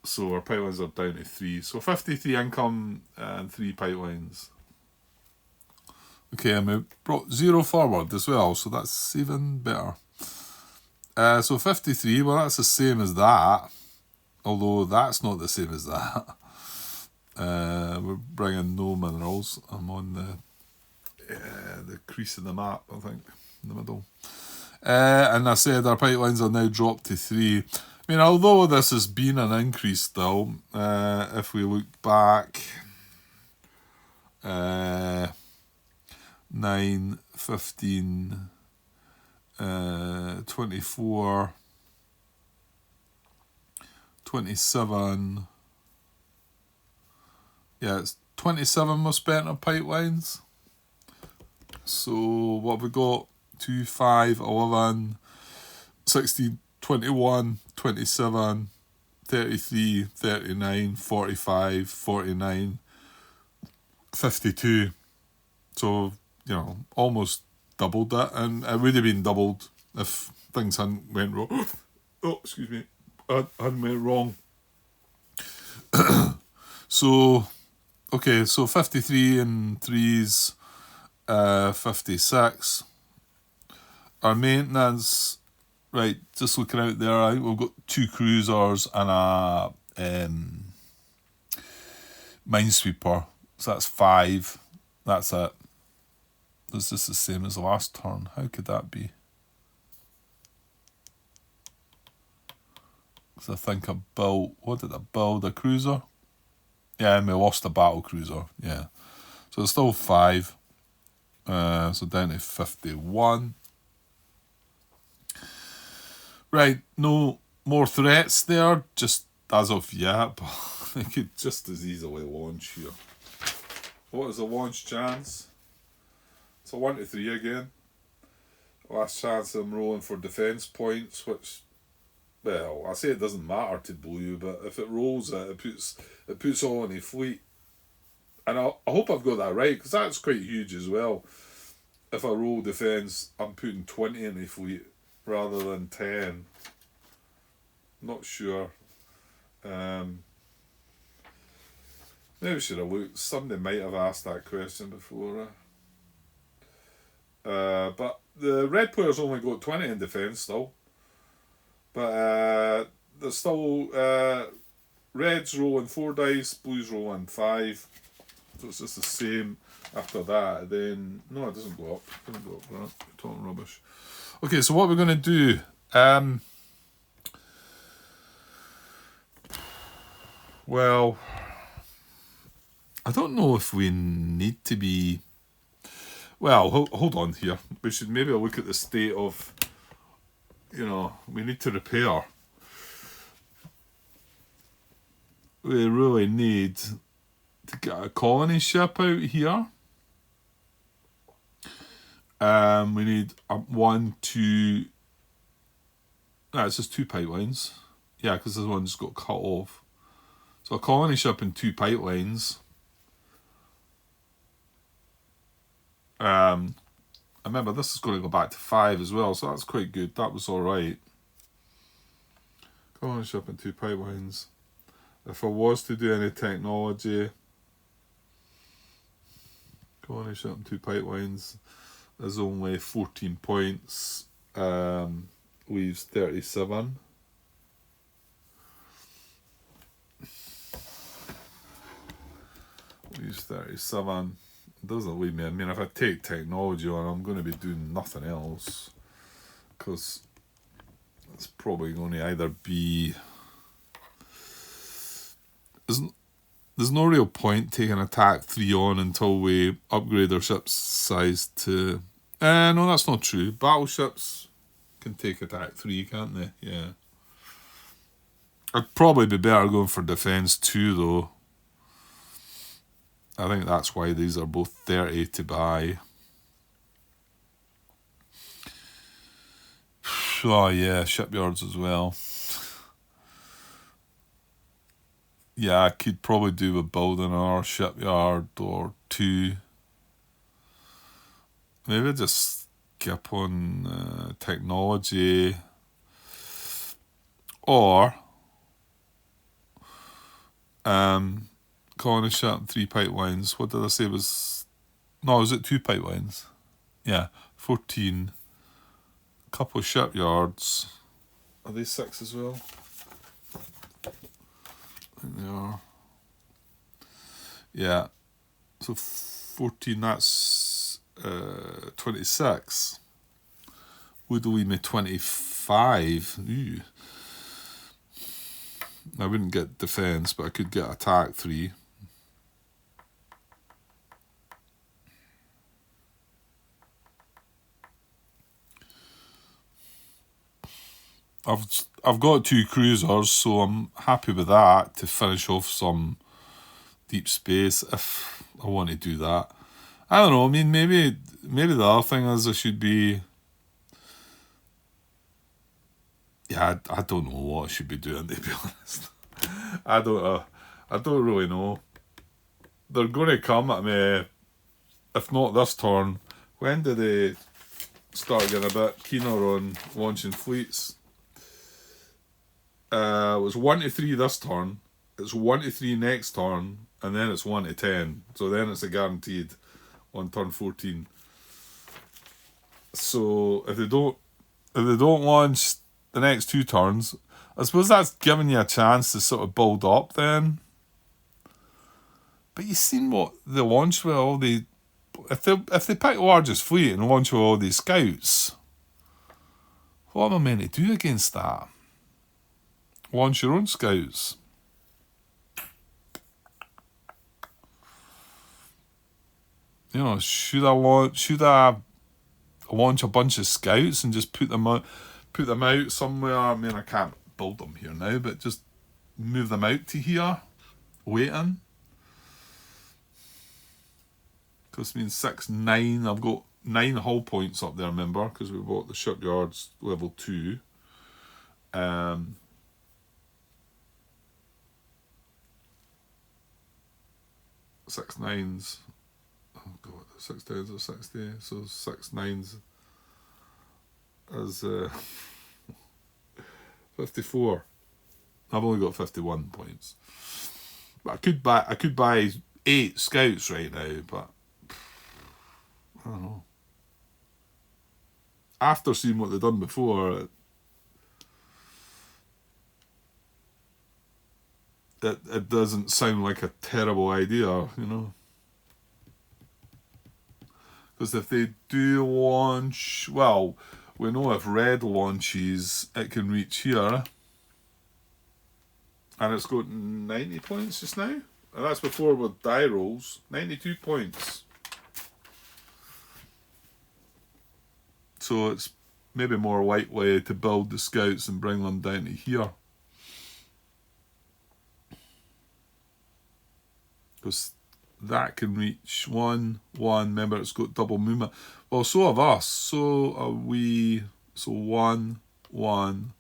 So our pipelines are down to 3. So 53 income and 3 pipelines. Okay, and we brought 0 forward as well, so that's even better. So 53, well, that's the same as that. Although that's not the same as that. We're bringing no minerals. I'm on the crease of the map, I think, in the middle. And I said our pipelines are now dropped to 3. I mean, although this has been an increase still, if we look back, 9, 15, 24, 27. Yeah, it's 27 was spent on pipelines. So what have we got? 2, 5, 11, 16, 21, 27, 33, 39, 45, 49, 52. So, you know, almost doubled that. And it would have been doubled if things hadn't went wrong. Oh, excuse me. Hadn't went wrong. So, okay, so 53 and 3's 56. Our maintenance, right, just looking out there, I think we've got 2 cruisers and a minesweeper. So that's 5. That's it. Is this the same as the last turn? How could that be? Because I think I built, what did I build? A cruiser? Yeah, and we lost a battle cruiser. Yeah. So it's still 5. So down to 51. Right, no more threats there, just as of yet, but they could just as easily launch here. What is the launch chance? It's a 1 to 3 again. Last chance I'm rolling for defence points, which, well, I say it doesn't matter to blue, but if it rolls it, it puts all in the fleet. And I hope I've got that right, because that's quite huge as well. If I roll defence, I'm putting 20 in the fleet rather than 10. Not sure. Maybe we should have looked. Somebody might have asked that question before. But the red players only got 20 in defence still. But there's still reds rolling 4 dice, blues rolling 5. So it's just the same after that. Then no, it doesn't go up. It doesn't go up. Right? You're talking rubbish. Okay, so what we're going to do. Well, I don't know if we need to be. Well, hold on here. We should maybe look at the state of. You know, we need to repair. We really need to get a colony ship out here. We need 1, 2. No, it's just 2 pipelines. Yeah, because this one just got cut off. So a colony ship and 2 pipelines. I remember this is going to go back to 5 as well, so that's quite good. That was alright. Colony ship and 2 pipelines. If I was to do any technology, colony ship and 2 pipelines is only 14 points. Leaves 37. Leaves 37. Doesn't leave me. I mean, if I take technology on, I'm going to be doing nothing else, because it's probably going to either be. there's no real point taking attack 3 on until we upgrade our ship's size to... no, that's not true. Battleships can take attack 3, can't they? Yeah. I'd probably be better going for defense 2, though. I think that's why these are both 30 to buy. Oh, yeah, shipyards as well. Yeah, I could probably do with building another shipyard or 2. Maybe just skip on technology. Or colony ship and 3 pipelines. What did I say was... No, was it 2 pipelines? Yeah, 14. Couple of shipyards. Are they 6 as well? I think they are. Yeah. So 14, that's 26. Would leave me 25. Ooh. I wouldn't get defense, but I could get attack 3. I've got 2 cruisers, so I'm happy with that to finish off some deep space if I want to do that. I don't know. I mean, maybe the other thing is I should be... Yeah, I don't know what I should be doing, to be honest. I don't really know. They're going to come at me, if not this turn. When do they start getting a bit keener on launching fleets? It was 1 to 3 this turn. It's 1 to 3 next turn, and then it's 1 to 10. So then it's a guaranteed on turn 14. So if they don't launch the next 2 turns, I suppose that's giving you a chance to sort of build up then. But you've seen what they launch with all the... If they pick the largest fleet and launch with all these scouts, what am I meant to do against that? Launch your own scouts. You know, should I launch a bunch of scouts and just put them out somewhere? I mean, I can't build them here now, but just move them out to here, waiting. Because it means 6, 9. I've got 9 hull points up there, remember, because we bought the shipyards level 2. 6 9s. Oh god, 6 10s are 60. So 6 9s is 54. I've only got 51 points. But I could buy 8 scouts right now, but I don't know. After seeing what they've done before, it doesn't sound like a terrible idea, you know. Because if they do launch, well, we know if red launches, it can reach here. And it's got 90 points just now. And that's before with die rolls. 92 points. So it's maybe more likely to build the scouts and bring them down to here. Because that can reach 1, 1. Remember, it's got double movement. Well, so have us. So are we. So 1, 1.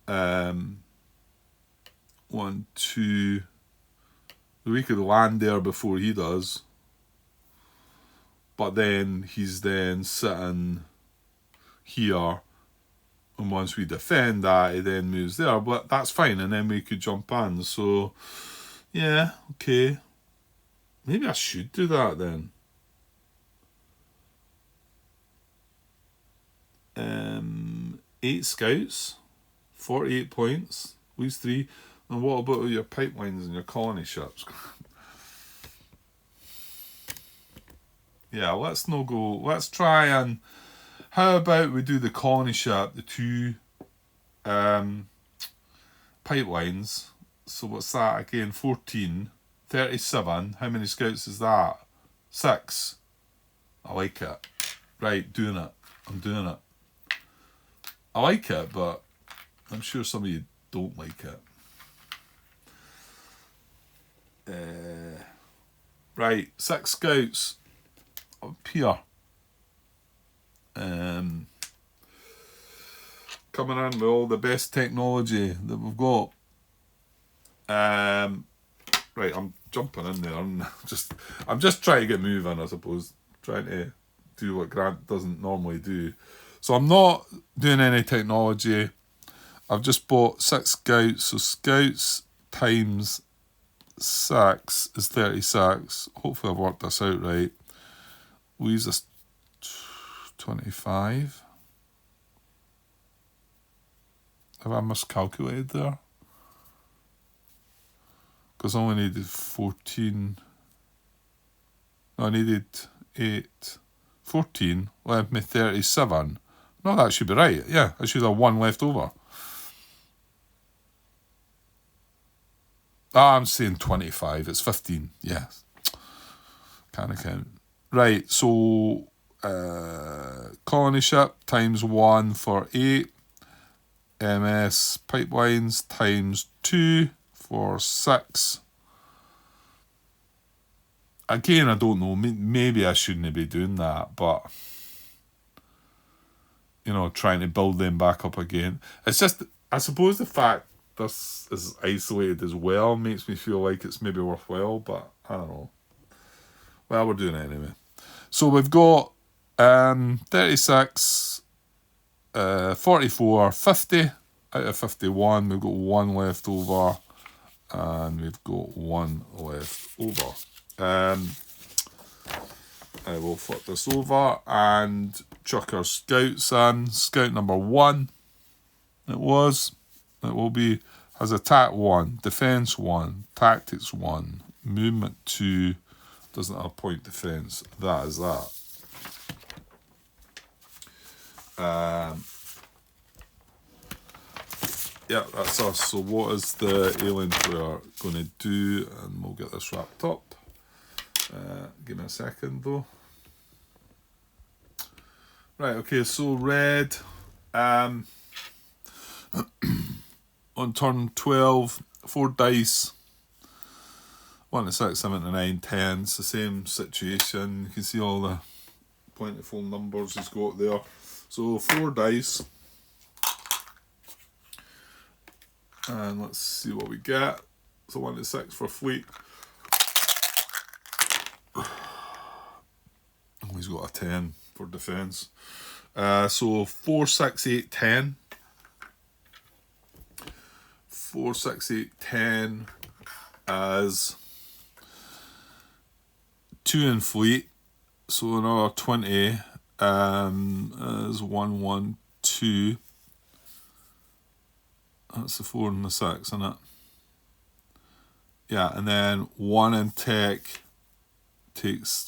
1, 2. We could land there before he does. But then he's then sitting here. And once we defend that, he then moves there. But that's fine. And then we could jump in. So, yeah, okay. Maybe I should do that then. 8 scouts. 48 points. Leaves 3. And what about your pipelines and your colony ships? Yeah, let's not go. Let's try and... How about we do the colony ship, the 2 pipelines, So what's that again? 14. 37. How many scouts is that? 6. I like it. Right, doing it. I'm doing it. I like it, but I'm sure some of you don't like it. Right, 6 scouts up here. Coming in with all the best technology that we've got. Right, I'm jumping in there. I'm just trying to get moving, I suppose. Trying to do what Grant doesn't normally do. So I'm not doing any technology. I've just bought 6 scouts. So scouts times 6 is 36. Hopefully I've worked this out right. Leaves us 25. Have I miscalculated there? Because I only needed 14. No, I needed 8. 14 left me 37. No, that should be right. Yeah, I should have 1 left over. I'm saying 25. It's 15. Yeah. Can't count. Right, so colony ship times 1 for 8. MS pipelines times 2 for 6. Again, I don't know. Maybe I shouldn't be doing that, but trying to build them back up again. It's just, I suppose the fact this is isolated as well makes me feel like it's maybe worthwhile, but I don't know. Well, we're doing it anyway. So we've got 36, 44, 50 out of 51. We've got 1 left over, and we've got 1 left over. I will flip this over and chuck our scouts in. Scout number 1. It will be, has attack 1, defense 1, tactics 1, movement 2, doesn't have point defense. That is that. Yeah, that's us. So what is the alien player going to do? And we'll get this wrapped up. Give me a second though. Right, okay, so red. On turn 12, 4 dice. 1 to 6, 7 to 9, 10. It's the same situation. You can see all the plentiful numbers he's got there. So 4 dice. And let's see what we get. So 1 to 6 for fleet. Oh, he's got a 10 for defence. So 4, 6, 8, 10. 4, 6, 8, 10 as 2 in fleet. So another 20 as 1, 1, 2. That's the 4 and the 6, isn't it? Yeah, and then 1 in tech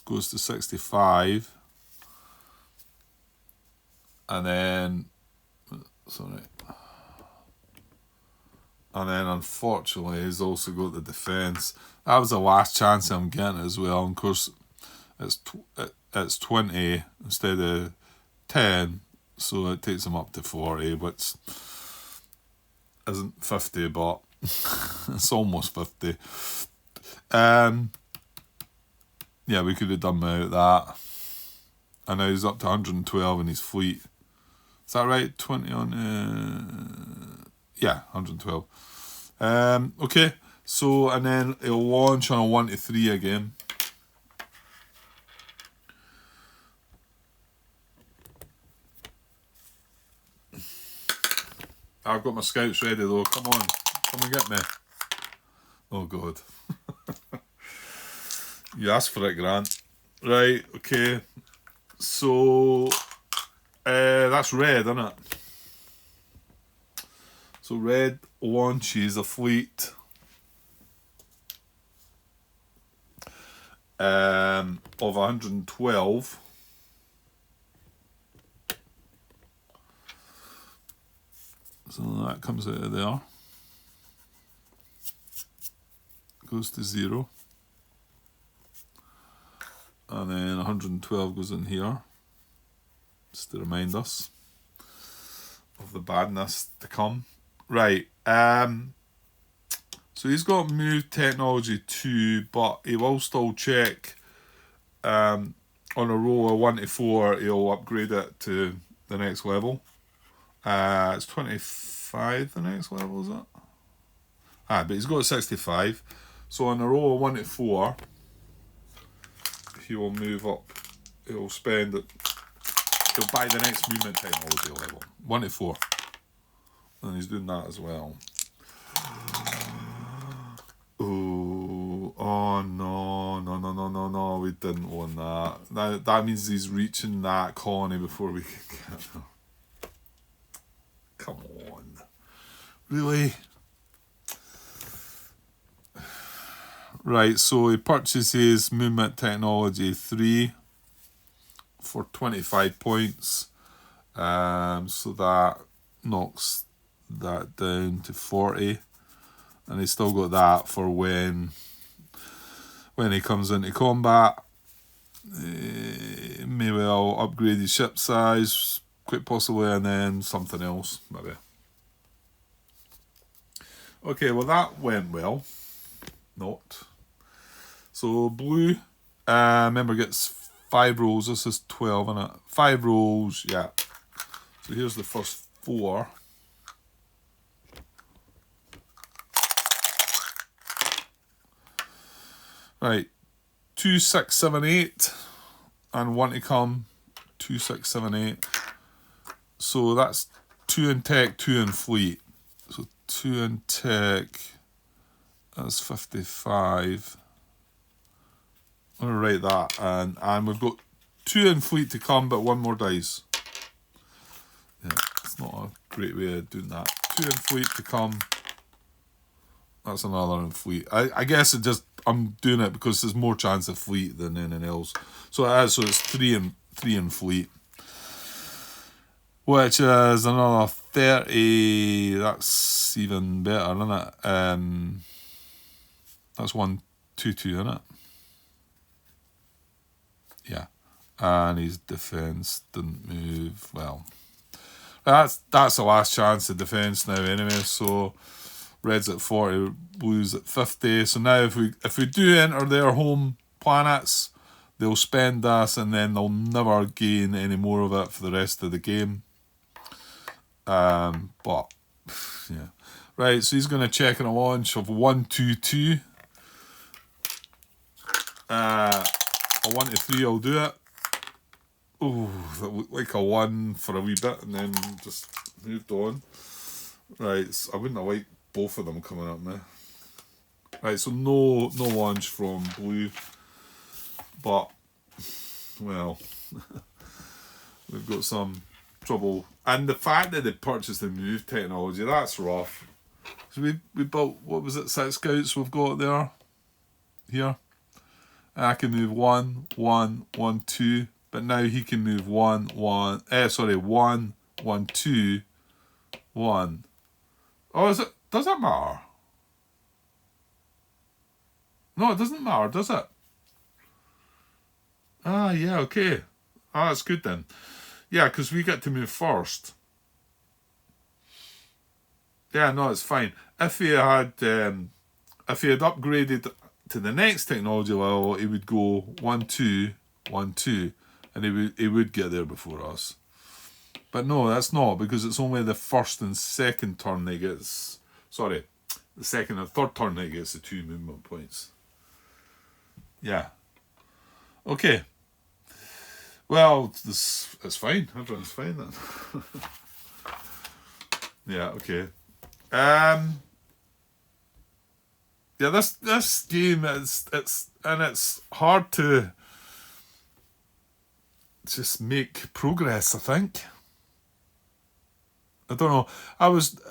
goes to 65. And then, unfortunately, he's also got the defence. That was the last chance I'm getting as well. And of course, it's 20 instead of 10, so it takes him up to 40, which isn't 50, but it's almost 50. Yeah, we could have done without that. And now he's up to 112 in his fleet. Is that right? 20 on... yeah, 112. Okay, so, and then he'll launch on a 1 to 3 again. I've got my scouts ready though. Come on, come and get me. Oh God. You asked for it, Grant. Right, okay. So that's red, isn't it? So red launches a fleet of 112. So that comes out of there. goes to 0. And then 112 goes in here, just to remind us of the badness to come. Right, so he's got move technology 2, but he will still check on a roll of 1 to 4, he'll upgrade it to the next level. It's 25 the next level, is it? But he's got 65. So on a roll of 1 to 4, he will move up. He'll spend it. He'll buy the next movement technology level. 1 to 4. And he's doing that as well. Oh no, we didn't want that. That means he's reaching that colony before we can get him. Come on. Really? Right, so he purchases movement technology 3 for 25 points. So that knocks that down to 40. And he's still got that for when he comes into combat. May well upgrade his ship size, quite possibly, and then something else, maybe. Okay, well that went well. Not. So blue, remember, gets 5 rolls. This is 12, isn't it? 5 rolls, yeah. So here's the first 4. Right, 2, 6, 7, 8, and 1 to come. 2, 6, 7, 8. So that's 2 in tech, 2 in fleet. So 2 in tech, that's 55. I'm going to write that, and we've got 2 in fleet to come, but 1 more dice. Yeah, it's not a great way of doing that. 2 in fleet to come. That's another in fleet. I guess I'm doing it because there's more chance of fleet than anything else. So it's 3 in fleet. Which is another 30. That's even better, isn't it? That's 122, isn't it? Yeah. And his defence didn't move. Well, that's the last chance of defence now anyway. So red's at 40, blue's at 50. So now if we do enter their home planets, they'll spend us and then they'll never gain any more of it for the rest of the game. But yeah. Right, so he's going to check on a launch of 122. A 1 to 3 will do it. Oh, that looked like a 1 for a wee bit and then just moved on. Right, so I wouldn't have liked both of them coming up now. Right, so no launch from blue. But, well, we've got some trouble. And the fact that they purchased the move technology, that's rough. So we built, what was it, 6 scouts we've got there? Here. And I can move 1, 1, 1, 2. But now he can move 1, 1, 1, 2, 1. Oh, is it? Does it matter? No, it doesn't matter, does it? Ah, yeah, okay. Ah, that's good then. Yeah, because we get to move first. Yeah, no, it's fine. If he had upgraded to the next technology level, he would go 1, 2, 1, 2, and he would get there before us. But no, that's not, because it's only the first and second turn that gets. Sorry, the second and third turn that gets the 2 movement points. Yeah. Okay. Well, it's fine. Everyone's fine then. Yeah. Okay. Yeah. This game it's hard to just make progress, I think. I don't know.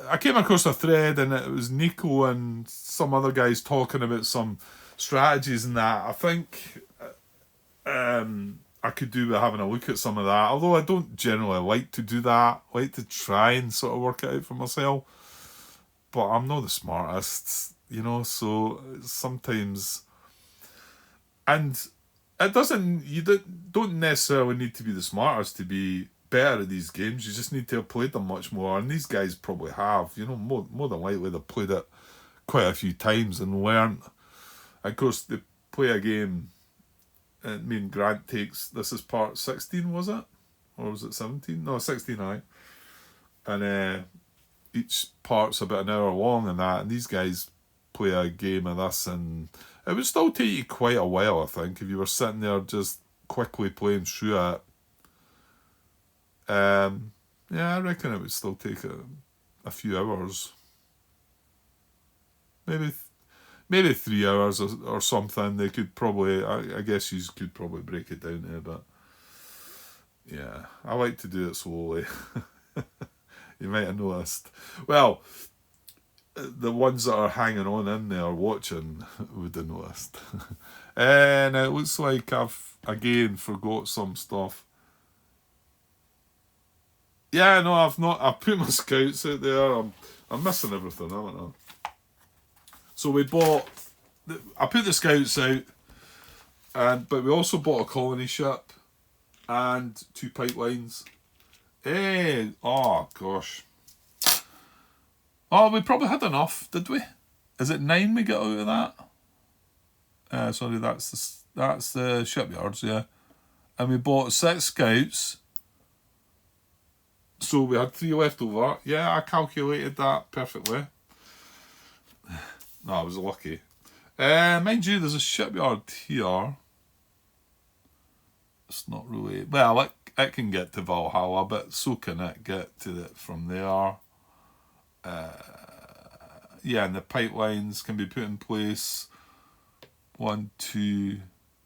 I came across a thread and it was Nico and some other guys talking about some strategies and that. I think I could do with having a look at some of that. Although I don't generally like to do that. I like to try and sort of work it out for myself. But I'm not the smartest. you know, so sometimes, and it doesn't, you don't necessarily need to be the smartest to be better at these games. You just need to have played them much more, and these guys probably have, you know, more than likely they've played it quite a few times and learned. Of course, they play a game, I mean, Grant takes, this is part 16, was it? Or was it 17? No, 16, aye. And each part's about an hour long and that, and these guys play a game of this, and it would still take you quite a while, I think, if you were sitting there just quickly playing through it. Yeah, I reckon it would still take a few hours. Maybe 3 hours or something. They could probably, I guess you could probably break it down to, but yeah, I like to do it slowly. You might have noticed. Well, the ones that are hanging on in there watching would have noticed. And it looks like I've again forgot some stuff. Yeah, no, I've not. I've put my scouts out there. I'm missing everything, haven't I? So we bought. I put the scouts out, but we also bought a colony ship and 2 pipelines. Oh gosh. Oh, we probably had enough, did we? Is it 9 we got out of that? Sorry, that's the shipyards, yeah. And we bought 6 scouts. So we had 3 left over. Yeah, I calculated that perfectly. No, I was lucky. Mind you, there's a shipyard here. It's not really... Well, it can get to Valhalla, but so can it get to it from there. Yeah, and the pipelines can be put in place. 1, 2...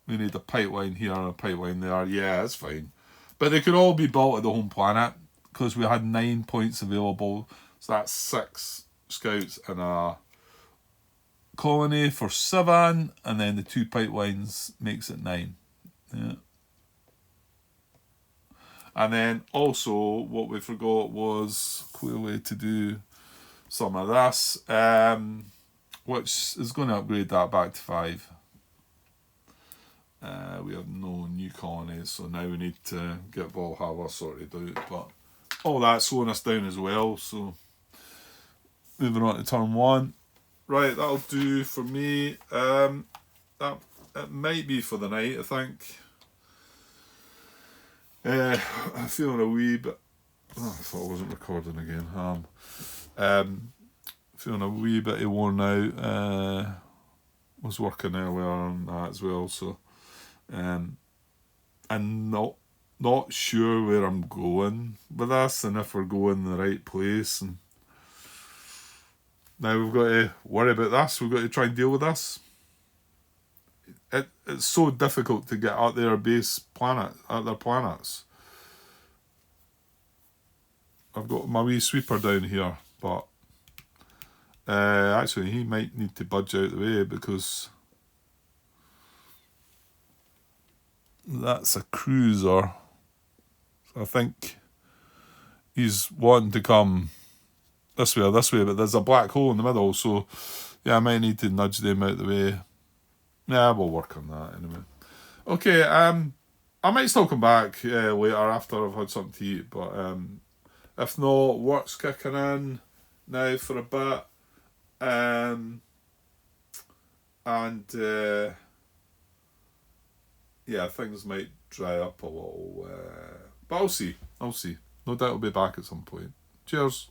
We need a pipeline here and a pipeline there. Yeah, that's fine. But they could all be built at the home planet, because we had 9 points available. So that's 6 scouts and a colony for 7, and then the 2 pipelines makes it 9. Yeah. And then also what we forgot was clearly to do some of this, which is going to upgrade that back to 5. We have no new colonies, so now we need to get Valhalla sorted out, but all that's slowing us down as well, so moving on to turn 1. Right, that'll do for me. That it might be for the night, I think. I'm feeling a wee bit... Oh, I thought I wasn't recording again. Feeling a wee bit worn out. Was working earlier on that as well, so... I'm not sure where I'm going with this and if we're going the right place. And now we've got to worry about this. We've got to try and deal with this. It's so difficult to get at their base planet, at their planets. I've got my wee sweeper down here, but actually he might need to budge out the way because that's a cruiser. So I think he's wanting to come this way or this way, but there's a black hole in the middle, so yeah, I might need to nudge them out the way. Yeah, we'll work on that anyway. Okay, I might still come back later after I've had something to eat, but if not, work's kicking in now for a bit. Yeah, things might dry up a little, but I'll see. No doubt I'll be back at some point. Cheers.